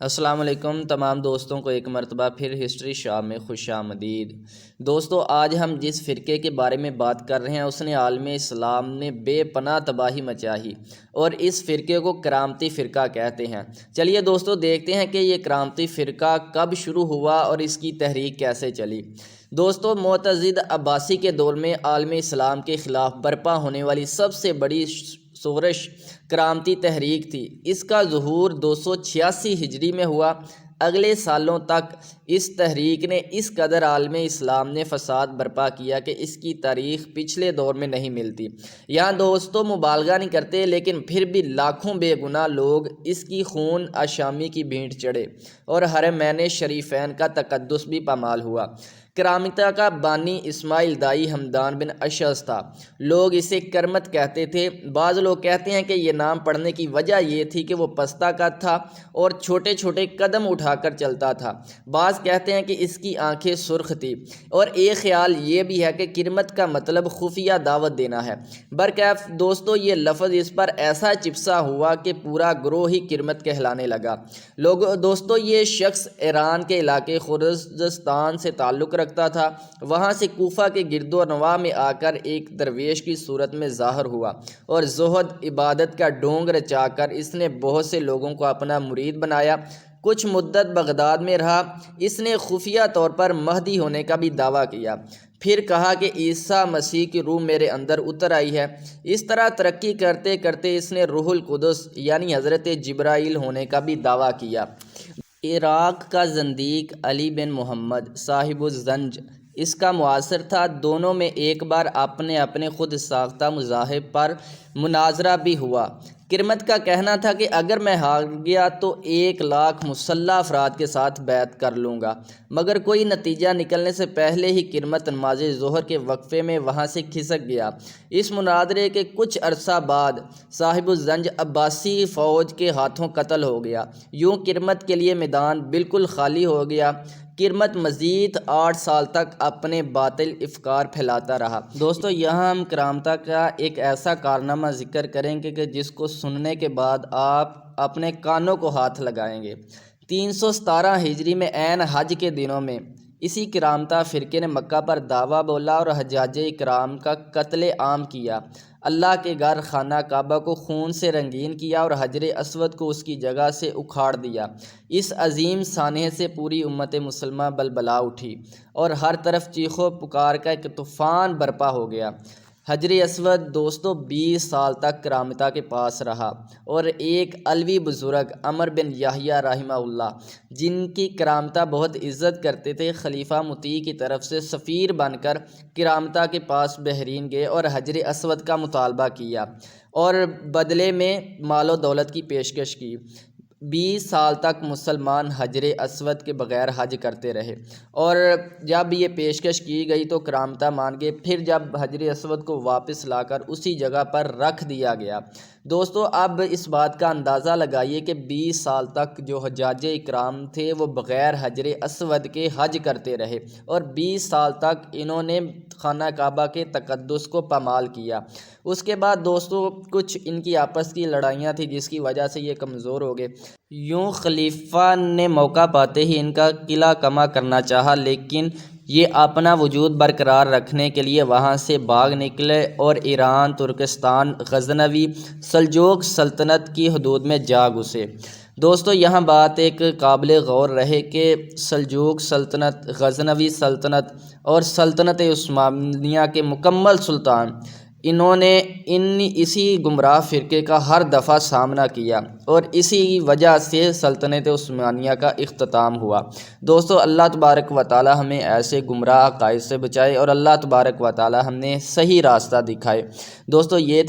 السلام علیکم تمام دوستوں کو ایک مرتبہ پھر ہسٹری شاہ میں خوش آمدید۔ دوستو آج ہم جس فرقے کے بارے میں بات کر رہے ہیں اس نے عالم اسلام میں بے پناہ تباہی مچائی اور اس فرقے کو کرامتی فرقہ کہتے ہیں۔ چلیے دوستو دیکھتے ہیں کہ یہ کرامتی فرقہ کب شروع ہوا اور اس کی تحریک کیسے چلی۔ دوستو معتزد عباسی کے دور میں عالم اسلام کے خلاف برپا ہونے والی سب سے بڑی شورش کرامتی تحریک تھی۔ اس کا ظہور 286 ہجری میں ہوا۔ اگلے سالوں تک اس تحریک نے اس قدر عالم اسلام نے فساد برپا کیا کہ اس کی تاریخ پچھلے دور میں نہیں ملتی۔ یہاں دوستوں مبالغہ نہیں کرتے لیکن پھر بھی لاکھوں بے گناہ لوگ اس کی خون آشامی کی بھینٹ چڑھے اور حرمین شریفین کا تقدس بھی پامال ہوا۔ کرامتہ کا بانی اسماعیل دائی حمدان بن اشعث تھا۔ لوگ اسے کرمت کہتے تھے۔ بعض لوگ کہتے ہیں کہ یہ نام پڑھنے کی وجہ یہ تھی کہ وہ پستہ قد تھا اور چھوٹے چھوٹے قدم اٹھا کر چلتا تھا۔ بعض کہتے ہیں کہ اس کی آنکھیں سرخ تھی اور ایک خیال یہ بھی ہے کہ کرمت کا مطلب خفیہ دعوت دینا ہے۔ برکیف دوستو یہ لفظ اس پر ایسا چپسا ہوا کہ پورا گروہ ہی کرمت کہلانے لگا۔ دوستو یہ شخص ایران کے علاقے خوزستان سے تعلق رکھتا تھا۔ وہاں سے کوفہ کے گرد و نواح میں آ کر ایک درویش کی صورت میں ظاہر ہوا اور زہد عبادت کا ڈھونگ رچا کر اس نے بہت سے لوگوں کو اپنا مرید بنایا۔ کچھ مدت بغداد میں رہا۔ اس نے خفیہ طور پر مہدی ہونے کا بھی دعویٰ کیا۔ پھر کہا کہ عیسیٰ مسیح کی روح میرے اندر اتر آئی ہے۔ اس طرح ترقی کرتے کرتے اس نے روح القدس یعنی حضرت جبرائیل ہونے کا بھی دعویٰ کیا۔ عراق کا زندیق علی بن محمد صاحب الزنج اس کا معاصر تھا۔ دونوں میں ایک بار اپنے خود ساختہ مذاہب پر مناظرہ بھی ہوا۔ کرمت کا کہنا تھا کہ اگر میں ہار گیا تو 1,00,000 مسلح افراد کے ساتھ بیعت کر لوں گا، مگر کوئی نتیجہ نکلنے سے پہلے ہی کرمت نماز ظہر کے وقفے میں وہاں سے کھسک گیا۔ اس مناظرے کے کچھ عرصہ بعد صاحب الزنج عباسی فوج کے ہاتھوں قتل ہو گیا۔ یوں کرمت کے لیے میدان بالکل خالی ہو گیا۔ کرمت مزید 8 سال تک اپنے باطل افکار پھیلاتا رہا۔ دوستو یہاں ہم کرامتہ کا ایک ایسا کارنامہ ذکر کریں گے کہ جس کو سننے کے بعد آپ اپنے کانوں کو ہاتھ لگائیں گے۔ 317 ہجری میں عین حج کے دنوں میں اسی کرامتہ فرقے نے مکہ پر دعویٰ بولا اور حجاج اکرام کا قتل عام کیا۔ اللہ کے گھر خانہ کعبہ کو خون سے رنگین کیا اور حجر اسود کو اس کی جگہ سے اکھاڑ دیا۔ اس عظیم سانحے سے پوری امت مسلمہ بلبلا اٹھی اور ہر طرف چیخ و پکار کا ایک طوفان برپا ہو گیا۔ حجر اسود دوستو 20 سال تک کرامتہ کے پاس رہا اور ایک علوی بزرگ عمر بن یحییٰ رحمہ اللہ جن کی کرامتہ بہت عزت کرتے تھے، خلیفہ مطیع کی طرف سے سفیر بن کر کرامتہ کے پاس بحرین گئے اور حجر اسود کا مطالبہ کیا اور بدلے میں مال و دولت کی پیشکش کی۔ 20 سال تک مسلمان حجر اسود کے بغیر حج کرتے رہے اور جب یہ پیشکش کی گئی تو کرامتہ مان گئے۔ پھر جب حجر اسود کو واپس لا کر اسی جگہ پر رکھ دیا گیا۔ دوستو اب اس بات کا اندازہ لگائیے کہ 20 سال تک جو حجاج اکرام تھے وہ بغیر حجر اسود کے حج کرتے رہے اور 20 سال تک انہوں نے خانہ کعبہ کے تقدس کو پامال کیا۔ اس کے بعد دوستو کچھ ان کی آپس کی لڑائیاں تھیں جس کی وجہ سے یہ کمزور ہو گئے۔ یوں خلیفہ نے موقع پاتے ہی ان کا قلعہ کما کرنا چاہا، لیکن یہ اپنا وجود برقرار رکھنے کے لیے وہاں سے بھاگ نکلے اور ایران، ترکستان، غزنوی، سلجوق سلطنت کی حدود میں جا گھسے۔ دوستو یہاں بات ایک قابل غور رہے کہ سلجوق سلطنت، غزنوی سلطنت اور سلطنت عثمانیہ کے مکمل سلطان انہوں نے اسی گمراہ فرقے کا ہر دفعہ سامنا کیا اور اسی وجہ سے سلطنت عثمانیہ کا اختتام ہوا۔ دوستو اللہ تبارک و تعالی ہمیں ایسے گمراہ عقائد سے بچائے اور اللہ تبارک و تعالی ہمیں صحیح راستہ دکھائے۔ دوستو یہ